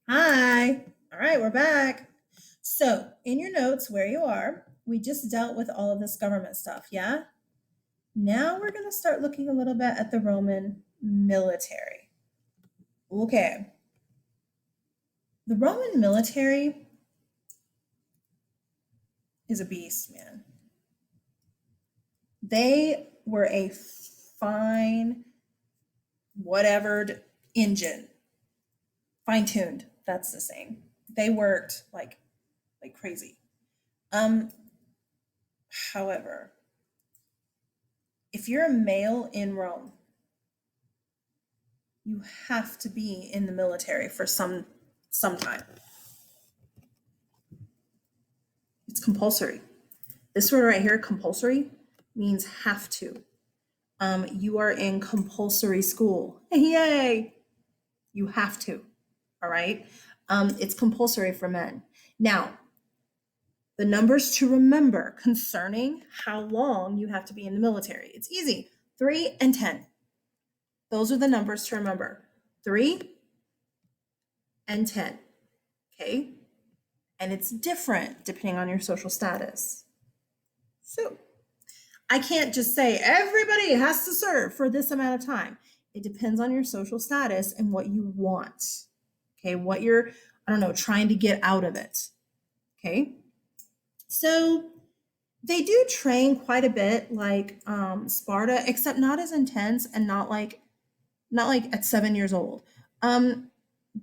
Hi. All right, we're back. So, in your notes where you are, we just dealt with all of this government stuff, yeah? Now we're going to start looking a little bit at the Roman military. Okay. The Roman military is a beast, man. They were a fine, whatever engine, fine tuned. That's the saying. They worked like crazy. Um, However, if you're a male in Rome, you have to be in the military for some time. It's compulsory. This word right here, compulsory, means have to. You are in compulsory school. Yay! You have to. All right. It's compulsory for men. Now, the numbers to remember concerning how long you have to be in the military. It's easy. 3 and 10. Those are the numbers to remember. 3 and 10. Okay. And it's different depending on your social status. So I can't just say everybody has to serve for this amount of time. It depends on your social status and what you want. Okay, what you're, I don't know, trying to get out of it. Okay, so they do train quite a bit like Sparta, except not as intense and not like at 7 years old. Um,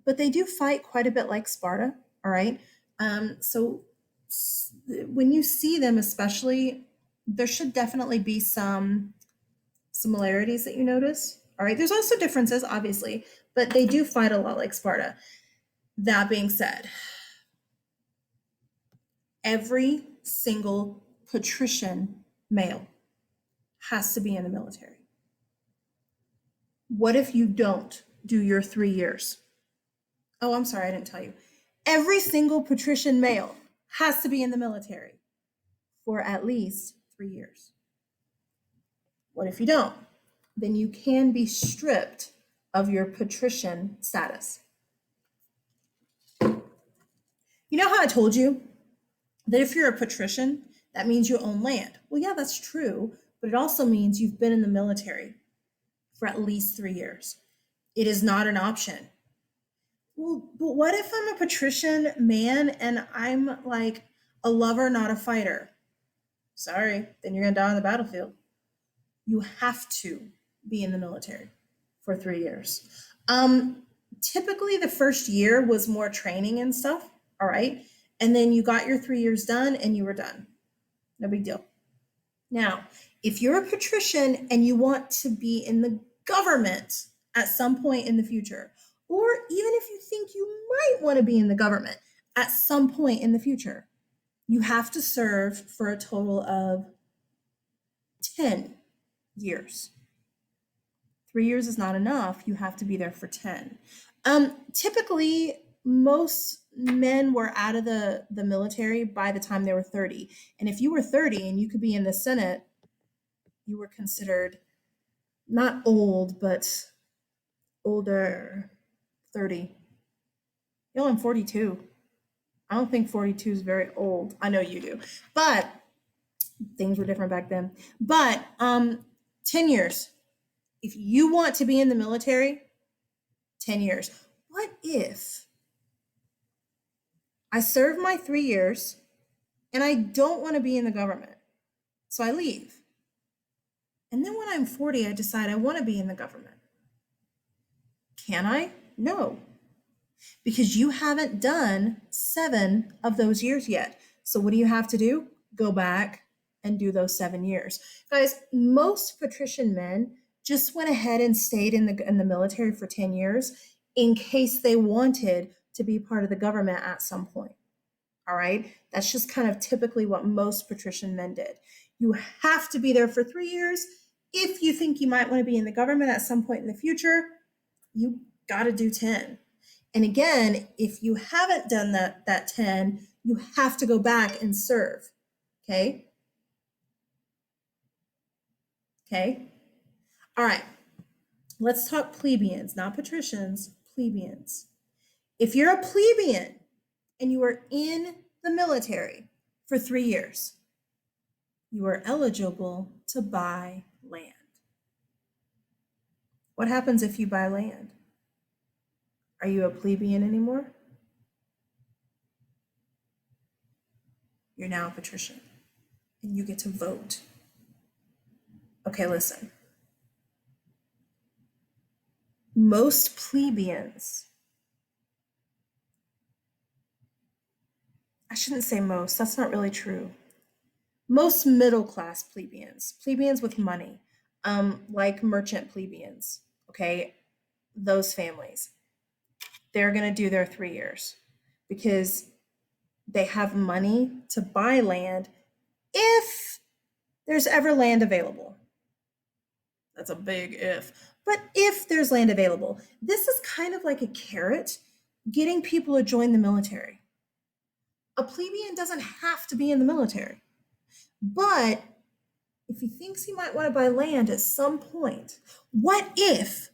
but they do fight quite a bit like Sparta. All right. So when you see them, especially, there should definitely be some similarities that you notice. All right. There's also differences, obviously, but they do fight a lot like Sparta. That being said, every single patrician male has to be in the military. What if you don't do your 3 years? Oh, I'm sorry, I didn't tell you. Every single patrician male has to be in the military for at least 3 years. What if you don't? Then you can be stripped of your patrician status. You know how I told you that if you're a patrician, that means you own land? Well, yeah, that's true, but it also means you've been in the military for at least 3 years. It is not an option. Well, but what if I'm a patrician man and I'm like a lover, not a fighter? Sorry, then you're gonna die on the battlefield. You have to be in the military for 3 years. Typically, the first year was more training and stuff. All right, and then you got your 3 years done, and you were done. No big deal. Now, if you're a patrician and you want to be in the government at some point in the future, or even if you think you might want to be in the government at some point in the future, you have to serve for a total of 10 years. 3 years is not enough. You have to be there for 10. Typically, most men were out of the military by the time they were 30. And if you were 30 and you could be in the Senate, you were considered not old, but older. 30. Yo, I'm 42. I don't think 42 is very old. I know you do. But things were different back then. But 10 years. If you want to be in the military, 10 years. What if I serve my 3 years and I don't want to be in the government? So I leave. And then when I'm 40, I decide I want to be in the government. Can I? No, because you haven't done 7 of those years yet. So what do you have to do? Go back and do those 7 years. Guys, most patrician men just went ahead and stayed in the military for 10 years in case they wanted to be part of the government at some point. All right. That's just kind of typically what most patrician men did. You have to be there for 3 years. If you think you might want to be in the government at some point in the future, you got to do 10. And again, if you haven't done that 10, you have to go back and serve. Okay? Okay? All right. Let's talk plebeians, not patricians, plebeians. If you're a plebeian and you are in the military for 3 years, you are eligible to buy land. What happens if you buy land? Are you a plebeian anymore? You're now a patrician and you get to vote. Okay, listen. Most plebeians, I shouldn't say most, that's not really true. Most middle class plebeians, plebeians with money, like merchant plebeians, okay, those families, they're going to do their 3 years because they have money to buy land if there's ever land available. That's a big if. But if there's land available, this is kind of like a carrot getting people to join the military. A plebeian doesn't have to be in the military. But if he thinks he might want to buy land at some point, what if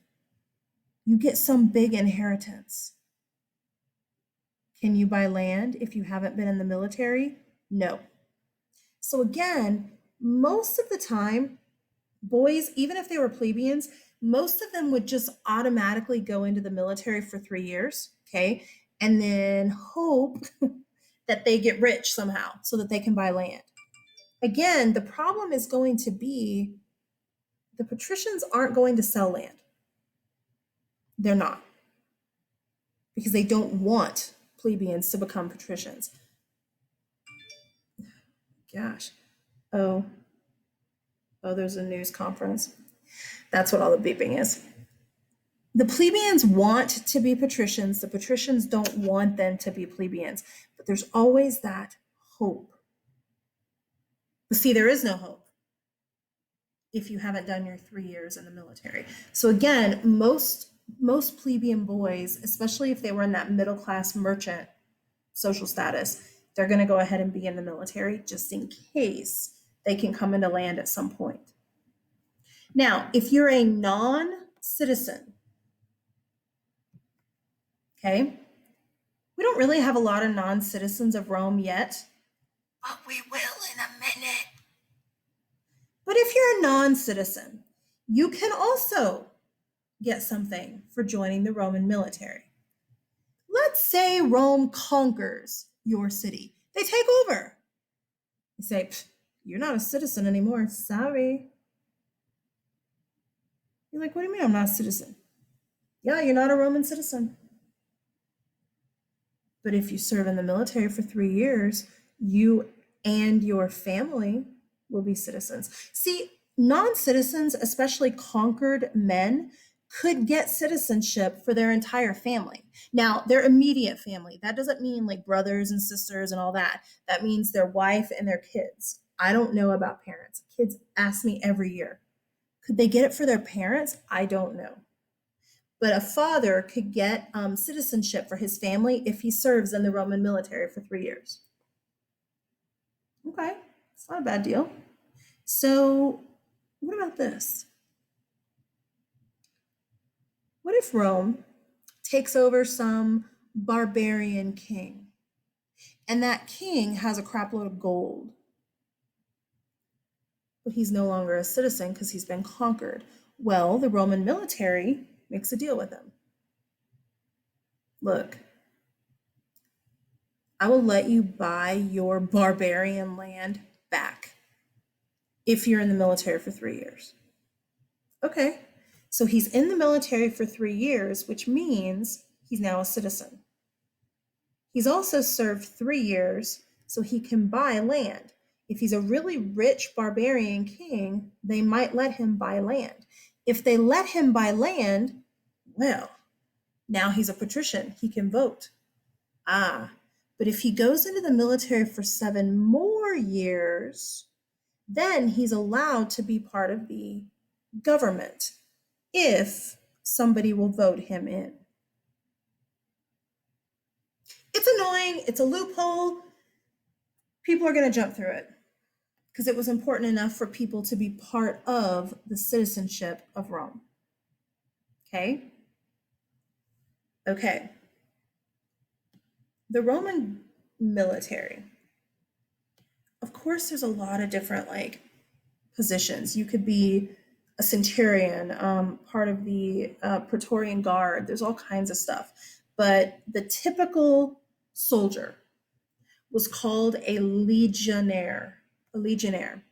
you get some big inheritance? Can you buy land if you haven't been in the military? No. So again, most of the time, boys, even if they were plebeians, most of them would just automatically go into the military for 3 years, okay? And then hope that they get rich somehow so that they can buy land. Again, the problem is going to be the patricians aren't going to sell land. They're not. Because they don't want plebeians to become patricians. Gosh. Oh, there's a news conference. That's what all the beeping is. The plebeians want to be patricians. The patricians don't want them to be plebeians. But there's always that hope. But see, there is no hope if you haven't done your 3 years in the military. So again, most plebeian boys, especially if they were in that middle class merchant social status, they're going to go ahead and be in the military just in case they can come into land at some point. Now, if you're a non-citizen, okay, we don't really have a lot of non-citizens of Rome yet, but we will in a minute. But if you're a non-citizen, you can also get something for joining the Roman military. Let's say Rome conquers your city. They take over. You say, you're not a citizen anymore. Sorry. You're like, what do you mean I'm not a citizen? Yeah, you're not a Roman citizen. But if you serve in the military for 3 years, you and your family will be citizens. See, non-citizens, especially conquered men, could get citizenship for their entire family. Now, their immediate family. That doesn't mean like brothers and sisters and all that. That means their wife and their kids. I don't know about parents. Kids ask me every year. Could they get it for their parents? I don't know. But a father could get citizenship for his family if he serves in the Roman military for 3 years. Okay, it's not a bad deal. So, what about this? What if Rome takes over some barbarian king, and that king has a crapload of gold, but he's no longer a citizen because he's been conquered? Well, the Roman military makes a deal with him. Look, I will let you buy your barbarian land back if you're in the military for 3 years. Okay, so he's in the military for 3 years, which means he's now a citizen. He's also served 3 years, so he can buy land. If he's a really rich barbarian king, they might let him buy land. If they let him buy land, well, now he's a patrician. He can vote. But if he goes into the military for 7 more years, then he's allowed to be part of the government if somebody will vote him in. It's annoying. It's a loophole. People are going to jump through it because it was important enough for people to be part of the citizenship of Rome. Okay? Okay. The Roman military, of course, there's a lot of different like positions. You could be a centurion, part of the Praetorian Guard. There's all kinds of stuff. But the typical soldier was called a legionnaire. A legionnaire.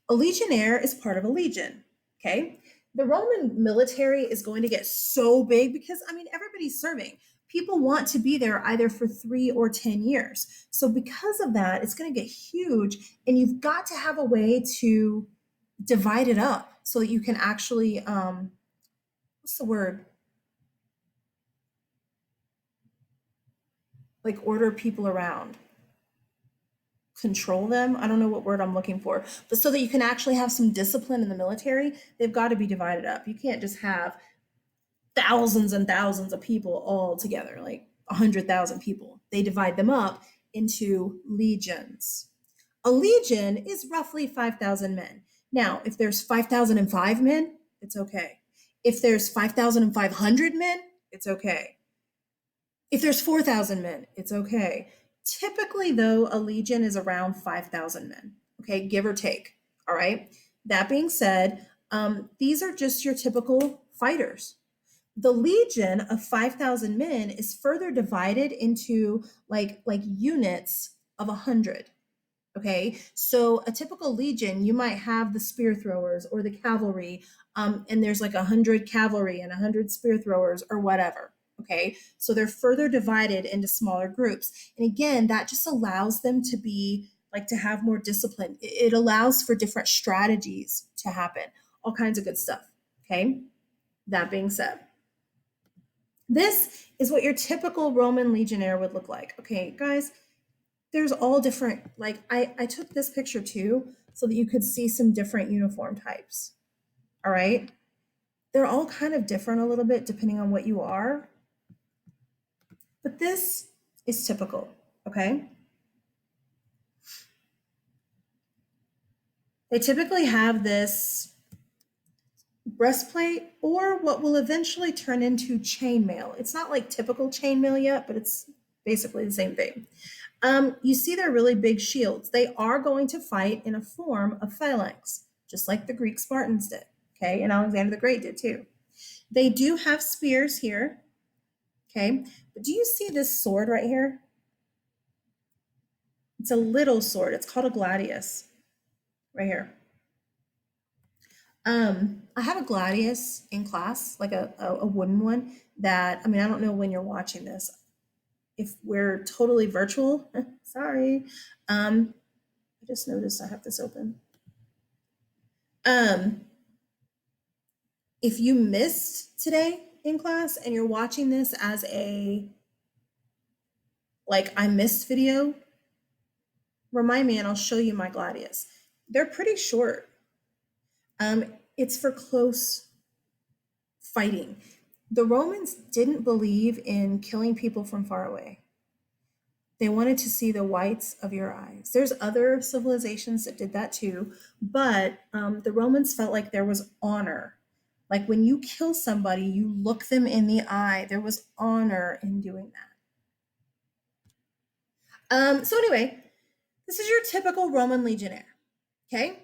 A legionnaire is part of a legion. Okay. The Roman military is going to get so big because, I mean, everybody's serving. People want to be there either for 3 or 10 years. So, because of that, it's going to get huge. And you've got to have a way to divide it up so that you can actually, what's the word? Like order people around, control them. I don't know what word I'm looking for, but so that you can actually have some discipline in the military, they've got to be divided up. You can't just have thousands and thousands of people all together, like 100,000 people. They divide them up into legions. A legion is roughly 5,000 men. Now, if there's 5,005 men, it's okay. If there's 5,500 men, it's okay. If there's 4,000 men, it's okay. Typically, though, a legion is around 5,000 men, okay, give or take. All right. That being said, these are just your typical fighters. The legion of 5,000 men is further divided into like units of 100. Okay, so a typical legion, you might have the spear throwers or the cavalry, and there's like 100 cavalry and 100 spear throwers or whatever. Okay, so they're further divided into smaller groups. And again, that just allows them to be like to have more discipline. It allows for different strategies to happen, all kinds of good stuff. Okay, that being said, this is what your typical Roman legionnaire would look like. Okay, guys, there's all different, like I took this picture too so that you could see some different uniform types. All right. They're all kind of different a little bit depending on what you are. But this is typical. Okay. They typically have this breastplate or what will eventually turn into chainmail. It's not like typical chainmail yet, but it's basically the same thing. You see their really big shields. They are going to fight in a form of phalanx, just like the Greek Spartans did. Okay, and Alexander the Great did too. They do have spears here. Okay, but do you see this sword right here? It's a little sword. It's called a gladius right here. I have a gladius in class, like a wooden one that, I mean, I don't know when you're watching this. If we're totally virtual, sorry. I just noticed I have this open. Um, if you missed today in class and you're watching this as a like I missed video, remind me and I'll show you my gladius. They're pretty short. It's for close fighting. The Romans didn't believe in killing people from far away. They wanted to see the whites of your eyes. There's other civilizations that did that too, but the Romans felt like there was honor. Like when you kill somebody, you look them in the eye. There was honor in doing that. So anyway, this is your typical Roman legionnaire. Okay?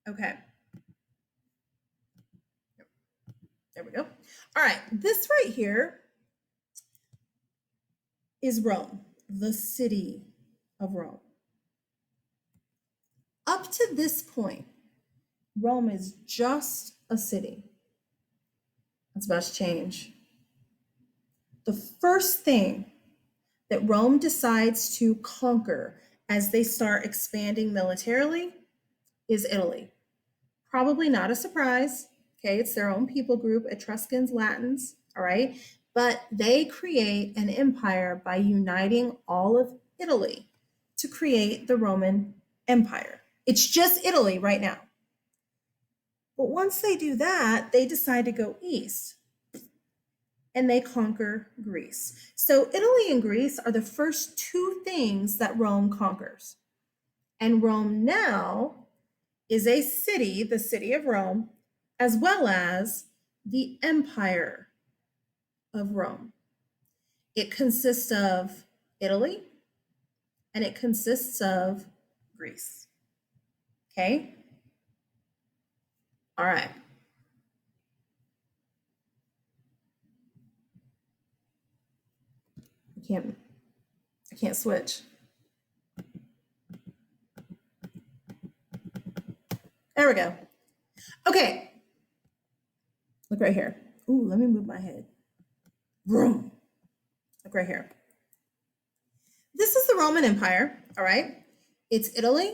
Okay. There we go. All right, this right here is Rome, the city of Rome. Up to this point, Rome is just a city. That's about to change. The first thing that Rome decides to conquer as they start expanding militarily is Italy. Probably not a surprise. Okay, it's their own people group, Etruscans, Latins, all right? But they create an empire by uniting all of Italy to create the Roman Empire. It's just Italy right now. But once they do that, they decide to go east and they conquer Greece. So Italy and Greece are the first two things that Rome conquers. And Rome now is a city, the city of Rome, as well as the Empire of Rome. It consists of Italy, and it consists of Greece. Okay? All right. I can't switch. There we go. Okay. Look right here. Ooh, let me move my head. Vroom. Look right here. This is the Roman Empire, all right? It's Italy.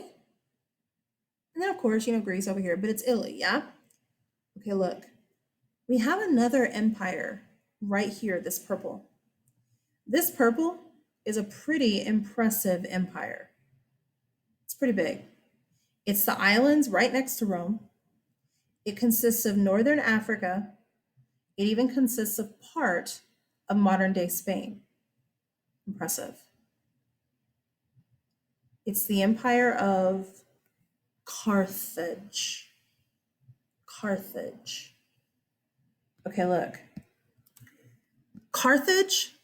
And then, of course, Greece over here, but it's Italy, yeah? Okay, look. We have another empire right here, this purple. This purple is a pretty impressive empire. It's pretty big. It's the islands right next to Rome. It consists of northern Africa. It even consists of part of modern day Spain. Impressive. It's the empire of Carthage. Carthage. Okay, look. Carthage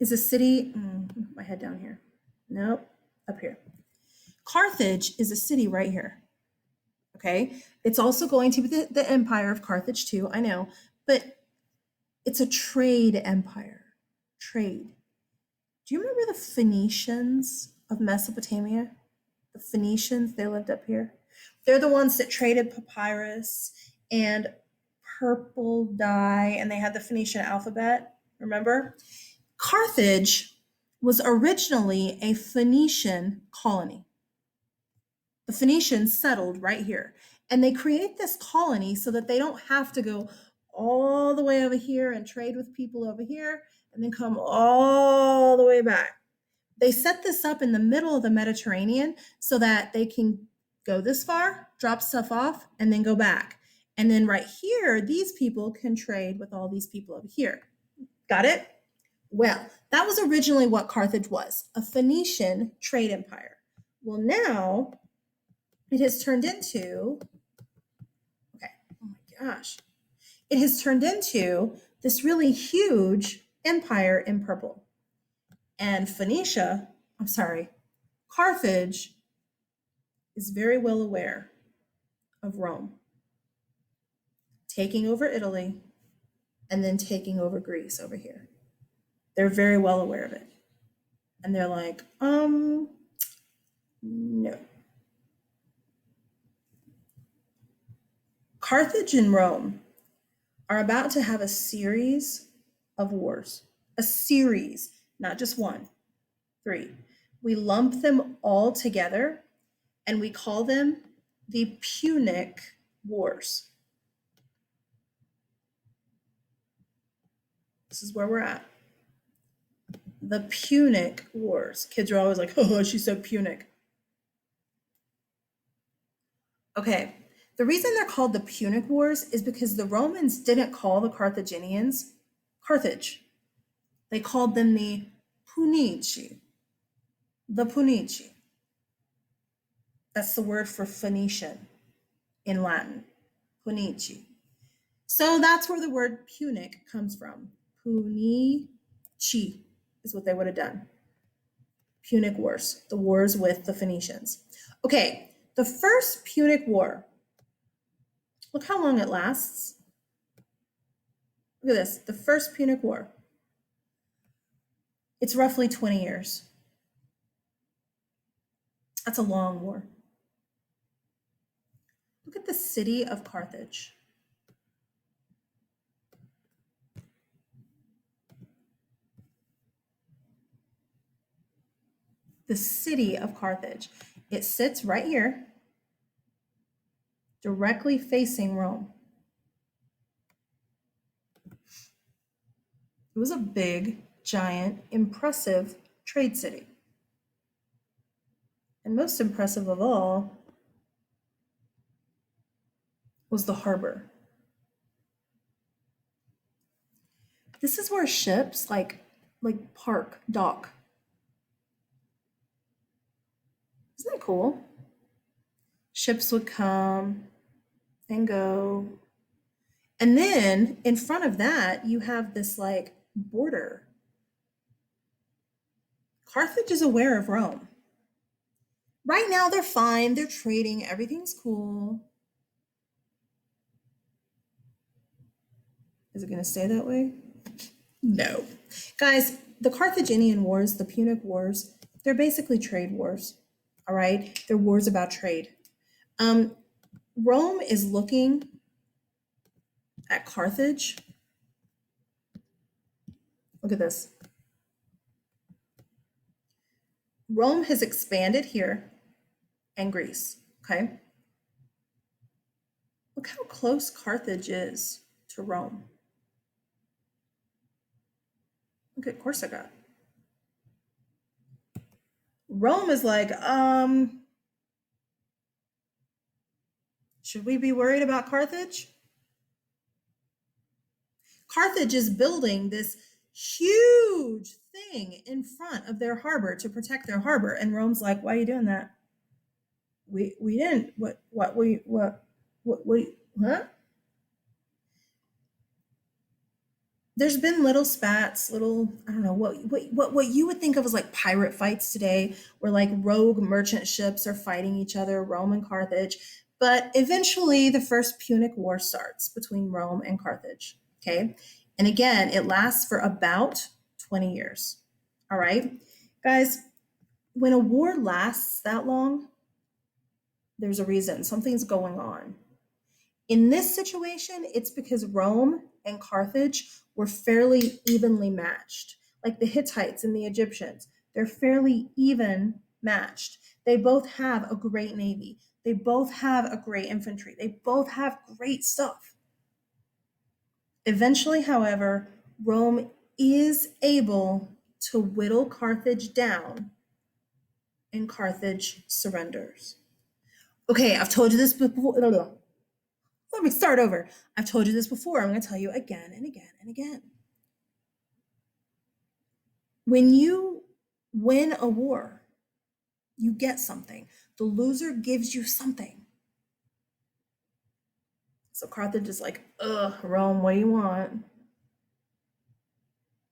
is a city. My head down here. Nope, up here. Carthage is a city right here. Okay, it's also going to be the empire of Carthage too, I know, but it's a trade empire. Trade. Do you remember the Phoenicians of Mesopotamia? The Phoenicians, they lived up here. They're the ones that traded papyrus and purple dye, and they had the Phoenician alphabet, remember? Carthage was originally a Phoenician colony. The Phoenicians settled right here, and they create this colony so that they don't have to go all the way over here and trade with people over here and then come all the way back. They set this up in the middle of the Mediterranean so that they can go this far, drop stuff off, and then go back. And then right here, these people can trade with all these people over here. Got it? Well, that was originally what Carthage was, a Phoenician trade empire. Well, now it has turned into, okay, oh my gosh, it has turned into this really huge empire in purple. And Carthage is very well aware of Rome taking over Italy and then taking over Greece over here. They're very well aware of it. And they're like, no. Carthage and Rome are about to have a series of wars. A series, not just one, 3. We lump them all together and we call them the Punic Wars. This is where we're at. The Punic Wars. Kids are always like, oh, she said Punic. Okay, the reason they're called the Punic Wars is because the Romans didn't call the Carthaginians Carthage. They called them the Punici. The Punici. That's the word for Phoenician in Latin. Punici. So that's where the word Punic comes from. Punici is what they would have done. Punic Wars, the wars with the Phoenicians. Okay, the first Punic War. Look how long it lasts. Look at this, the first Punic War. It's roughly 20 years. That's a long war. Look at the city of Carthage. The city of Carthage. It sits right here, directly facing Rome. It was a big, giant, impressive trade city. And most impressive of all was the harbor. This is where ships like park, dock. Isn't that cool? Ships would come and go. And then in front of that, you have this like border. Carthage is aware of Rome. Right now, they're fine. They're trading. Everything's cool. Is it going to stay that way? No. Guys, the Carthaginian Wars, the Punic Wars, they're basically trade wars. All right? They're wars about trade. Rome is looking at Carthage. Look at this. Rome has expanded here and Greece. Okay? Look how close Carthage is to Rome. Look at Corsica. Rome is like, should we be worried about Carthage? Carthage is building this huge thing in front of their harbor to protect their harbor. And Rome's like, why are you doing that? We didn't, huh? There's been little spats, I don't know, what you would think of as like pirate fights today, where like rogue merchant ships are fighting each other, Rome and Carthage. But eventually the First Punic War starts between Rome and Carthage, okay? And again, it lasts for about 20 years, all right? Guys, when a war lasts that long, there's a reason, something's going on. In this situation, it's because Rome and Carthage were fairly evenly matched. Like the Hittites and the Egyptians, they're fairly even matched. They both have a great navy. They both have a great infantry. They both have great stuff. Eventually, however, Rome is able to whittle Carthage down, and Carthage surrenders. Okay, I've told you this before. Let me start over. I've told you this before. I'm going to tell you again and again and again. When you win a war, you get something. The loser gives you something. So Carthage is like, ugh, Rome, what do you want?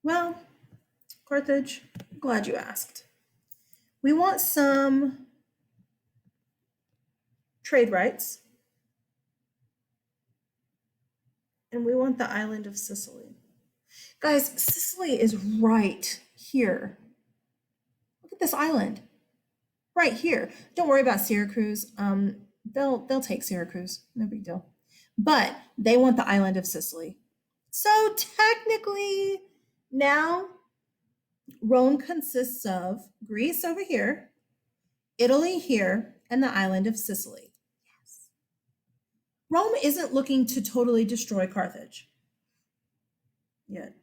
Well, Carthage, I'm glad you asked. We want some trade rights, and we want the island of Sicily. Guys, Sicily is right here. Look at this island. Right here. Don't worry about Syracuse. They'll take Syracuse. No big deal. But they want the island of Sicily. So technically, now Rome consists of Greece over here, Italy here, and the island of Sicily. Yes. Rome isn't looking to totally destroy Carthage yet.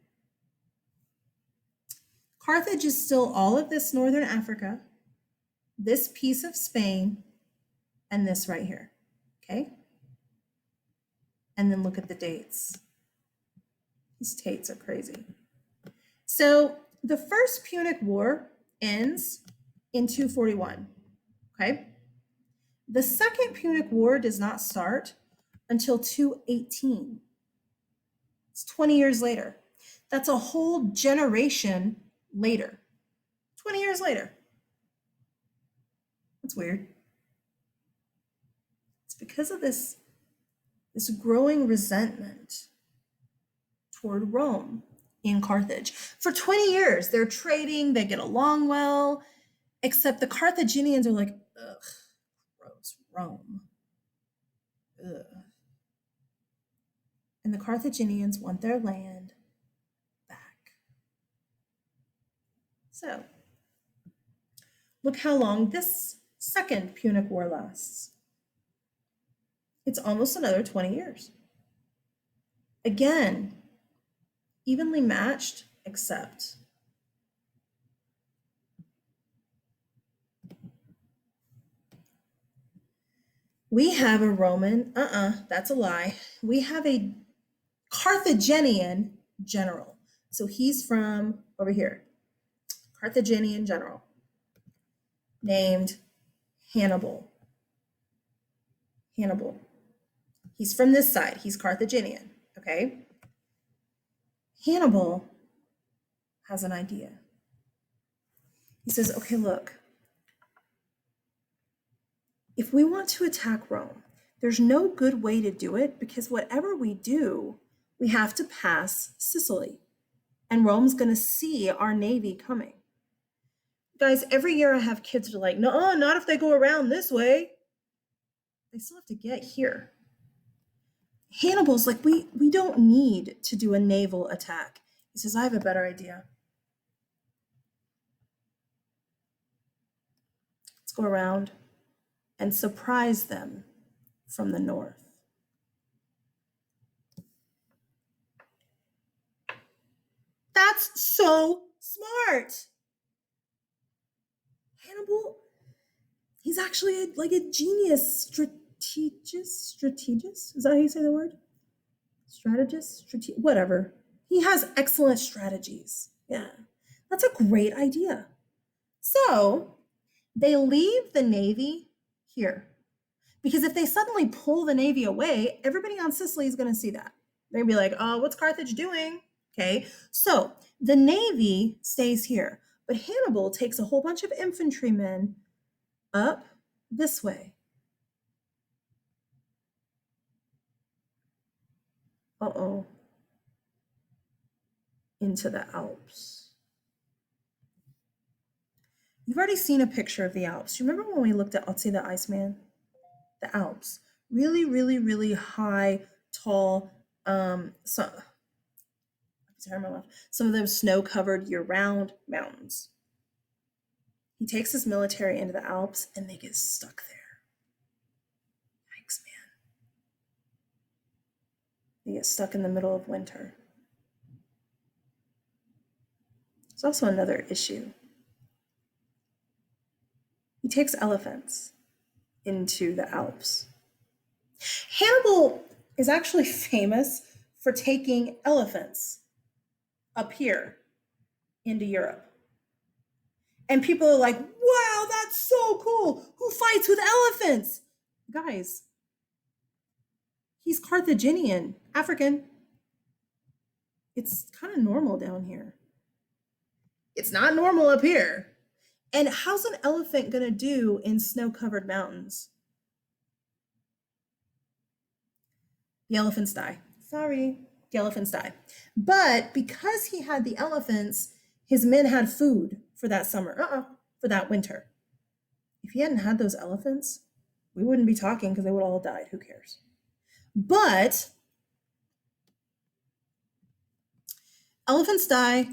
Carthage is still all of this northern Africa, this piece of Spain, and this right here. Okay? And then look at the dates. These dates are crazy. So the First Punic War ends in 241. Okay? The Second Punic War does not start until 218. It's 20 years later. That's a whole generation later. 20 years later. That's weird. It's because of this growing resentment toward Rome in Carthage. For 20 years, they're trading, they get along well, except the Carthaginians are like, ugh, gross, Rome. Ugh. And the Carthaginians want their land back. So, look how long this Second Punic War lasts. It's almost another 20 years. Again, evenly matched, except we have a Roman, that's a lie. We have a Carthaginian general. So he's from over here, Carthaginian general named Hannibal. Hannibal. He's from this side. He's Carthaginian, okay? Hannibal has an idea. He says, okay, look, if we want to attack Rome, there's no good way to do it because whatever we do, we have to pass Sicily. And Rome's going to see our navy coming. Guys, every year I have kids that are like, no, not if they go around this way. They still have to get here. Hannibal's like, we don't need to do a naval attack. He says, I have a better idea. Let's go around and surprise them from the north. That's so smart. Hannibal, he's actually like a genius strategist. Is that how you say the word? Strategist? Whatever. He has excellent strategies. Yeah, that's a great idea. So they leave the navy here. Because if they suddenly pull the navy away, everybody on Sicily is going to see that. They're going to be like, oh, what's Carthage doing? Okay, so the navy stays here. But Hannibal takes a whole bunch of infantrymen up this way. Uh-oh. Into the Alps. You've already seen a picture of the Alps. You remember when we looked at Otzi the Iceman? The Alps. Really, really, really high, tall, some of them snow-covered year-round mountains. He takes his military into the Alps and they get stuck there. Yikes, man. They get stuck in the middle of winter. There's also another issue. He takes elephants into the Alps. Hannibal is actually famous for taking elephants up here into Europe. And people are like, wow, that's so cool. Who fights with elephants? Guys, he's Carthaginian, African. It's kind of normal down here. It's not normal up here. And how's an elephant going to do in snow-covered mountains? The elephants die. Sorry, the elephants die. But because he had the elephants, his men had food for that summer, for that winter. If he hadn't had those elephants, we wouldn't be talking because they would all died. Who cares? But elephants die.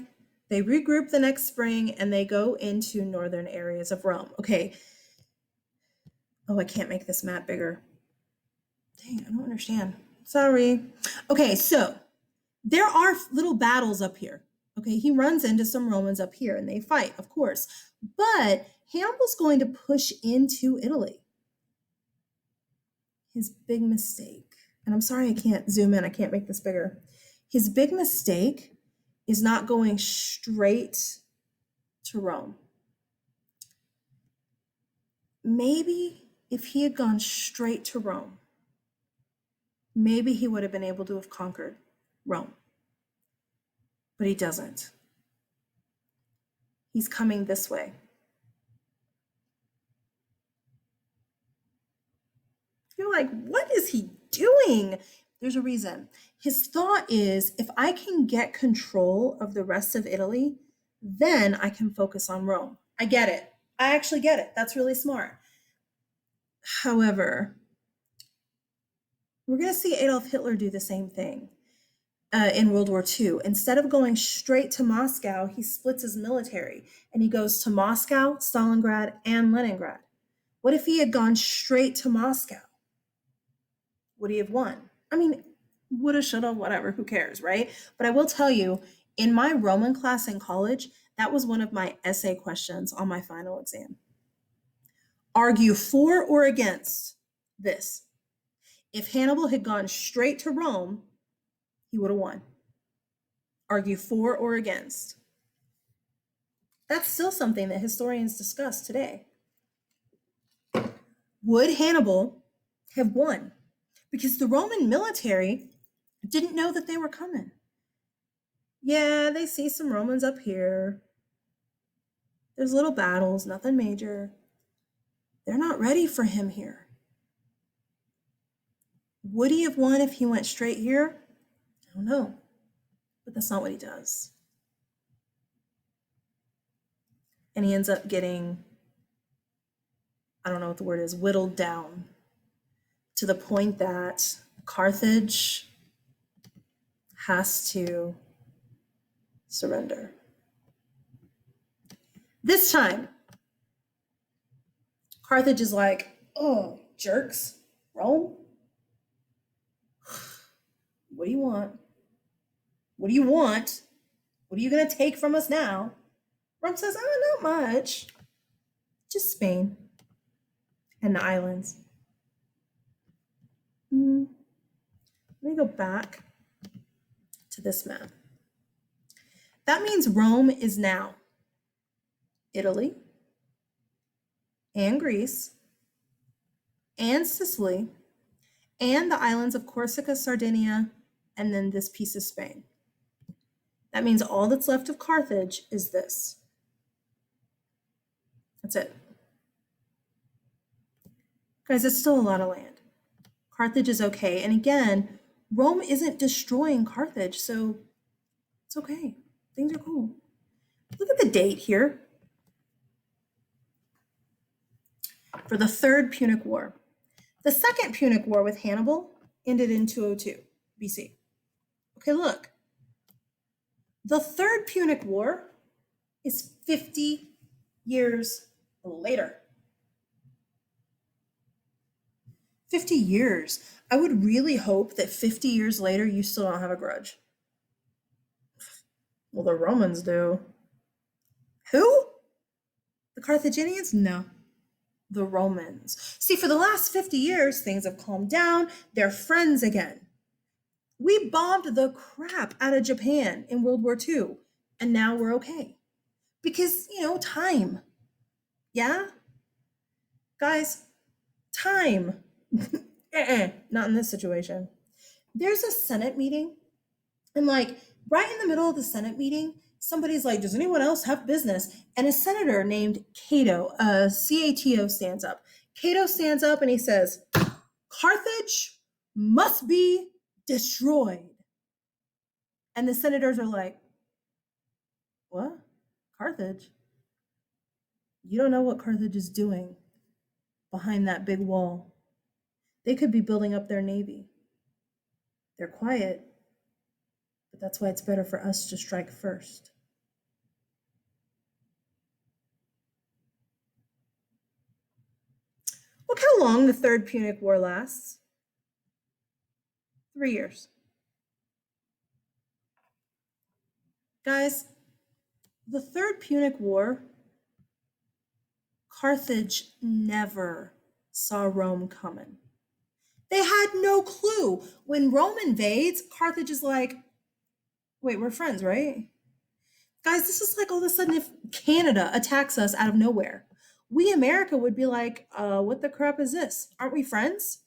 They regroup the next spring and they go into northern areas of Rome. Okay. Oh, I can't make this map bigger. Dang, I don't understand. Sorry. Okay, so there are little battles up here. Okay, he runs into some Romans up here and they fight, of course. But Hannibal's going to push into Italy. His big mistake, and I'm sorry I can't zoom in, I can't make this bigger. His big mistake is not going straight to Rome. Maybe if he had gone straight to Rome, maybe he would have been able to have conquered Rome. But he doesn't. He's coming this way. You're like, what is he doing? There's a reason. His thought is, if I can get control of the rest of Italy, then I can focus on Rome. I get it. I actually get it. That's really smart. However, we're going to see Adolf Hitler do the same thing in World War II. Instead of going straight to Moscow, he splits his military and he goes to Moscow, Stalingrad, and Leningrad. What if he had gone straight to Moscow? Would he have won? I mean, woulda, shoulda, whatever, who cares, right? But I will tell you, in my Roman class in college, that was one of my essay questions on my final exam. Argue for or against this. If Hannibal had gone straight to Rome, he would have won. Argue for or against. That's still something that historians discuss today. Would Hannibal have won? Because the Roman military didn't know that they were coming. Yeah, they see some Romans up here. There's little battles, nothing major. They're not ready for him here. Would he have won if he went straight here? I don't know, but that's not what he does. And he ends up getting, I don't know what the word is, whittled down to the point that Carthage has to surrender. This time, Carthage is like, oh, jerks, Rome? What do you want? What do you want? What are you going to take from us now? Rome says, oh, not much. Just Spain and the islands. Let me go back to this map. That means Rome is now Italy and Greece and Sicily and the islands of Corsica, Sardinia, and then this piece of Spain. That means all that's left of Carthage is this. That's it. Guys, it's still a lot of land. Carthage is okay. And again, Rome isn't destroying Carthage, so it's okay. Things are cool. Look at the date here. For the Third Punic War. The Second Punic War with Hannibal ended in 202 BC. Okay, look. The Third Punic War is 50 years later. 50 years. I would really hope that 50 years later you still don't have a grudge. Well, the Romans do. Who? The Carthaginians? No. The Romans. See, for the last 50 years, things have calmed down. They're friends again. We bombed the crap out of Japan in World War II, and now we're okay. Because, time. Yeah? Guys, time. Not in this situation. There's a Senate meeting, and right in the middle of the Senate meeting, somebody's like, does anyone else have business? And a senator named Cato, CATO, stands up. Cato stands up and he says, Carthage must be destroyed. And the senators are like, what? Carthage? You don't know what Carthage is doing behind that big wall. They could be building up their navy. They're quiet, but that's why it's better for us to strike first. Look how long the Third Punic War lasts. 3 years. Guys, the Third Punic War, Carthage never saw Rome coming. They had no clue. When Rome invades, Carthage is like, wait, we're friends, right? Guys, this is like all of a sudden if Canada attacks us out of nowhere. We, America, would be like, what the crap is this? Aren't we friends?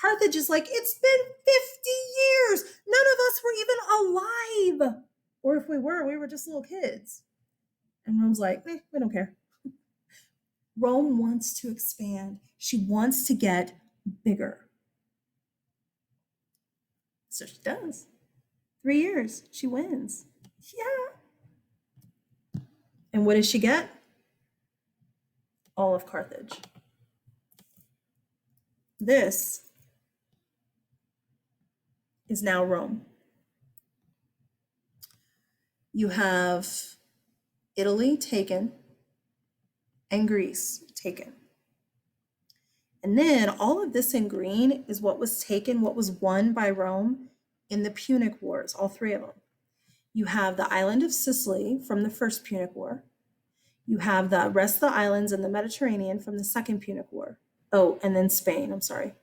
Carthage is like, it's been 50 years. None of us were even alive. Or if we were just little kids. And Rome's like, we don't care. Rome wants to expand. She wants to get bigger. So she does. 3 years, she wins. Yeah. And what does she get? All of Carthage. This is now Rome. You have Italy taken and Greece taken. And then all of this in green is what was taken, what was won by Rome in the Punic Wars, all three of them. You have the island of Sicily from the First Punic War. You have the rest of the islands in the Mediterranean from the Second Punic War. Oh, and then Spain, I'm sorry.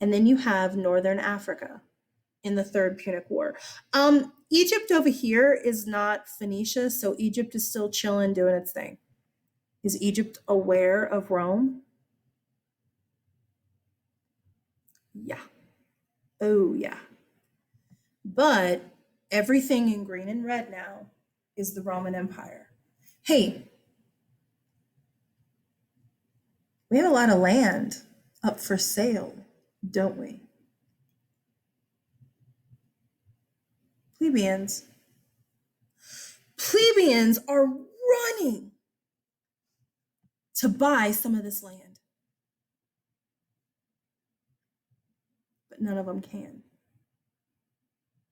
And then you have Northern Africa in the Third Punic War. Egypt over here is not Phoenicia, so Egypt is still chilling, doing its thing. Is Egypt aware of Rome? Yeah. Oh, yeah. But everything in green and red now is the Roman Empire. Hey, We have a lot of land up for sale, don't we? Plebeians. Plebeians are running to buy some of this land, but none of them can.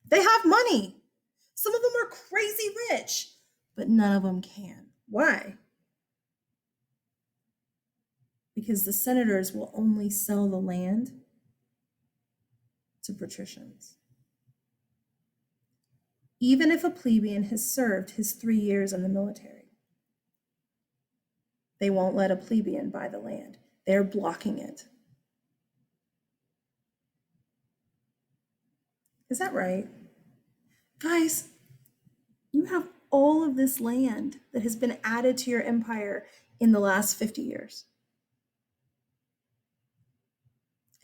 They have money. Some of them are crazy rich, but none of them can. Why? Because the senators will only sell the land to patricians. Even if a plebeian has served his 3 years in the military, they won't let a plebeian buy the land. They're blocking it. Is that right? Guys, you have all of this land that has been added to your empire in the last 50 years.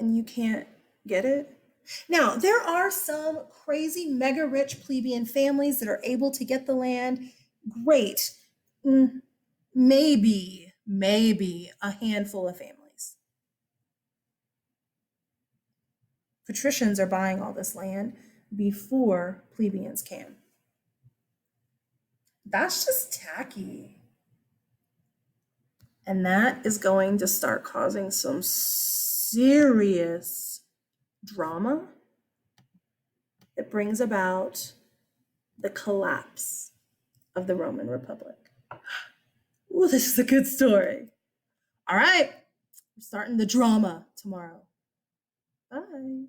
And you can't get it? Now, there are some crazy, mega rich plebeian families that are able to get the land. Great. Maybe a handful of families. Patricians are buying all this land before plebeians can. That's just tacky. And that is going to start causing some serious drama that brings about the collapse of the Roman Republic. Ooh, this is a good story. All right, we're starting the drama tomorrow. Bye.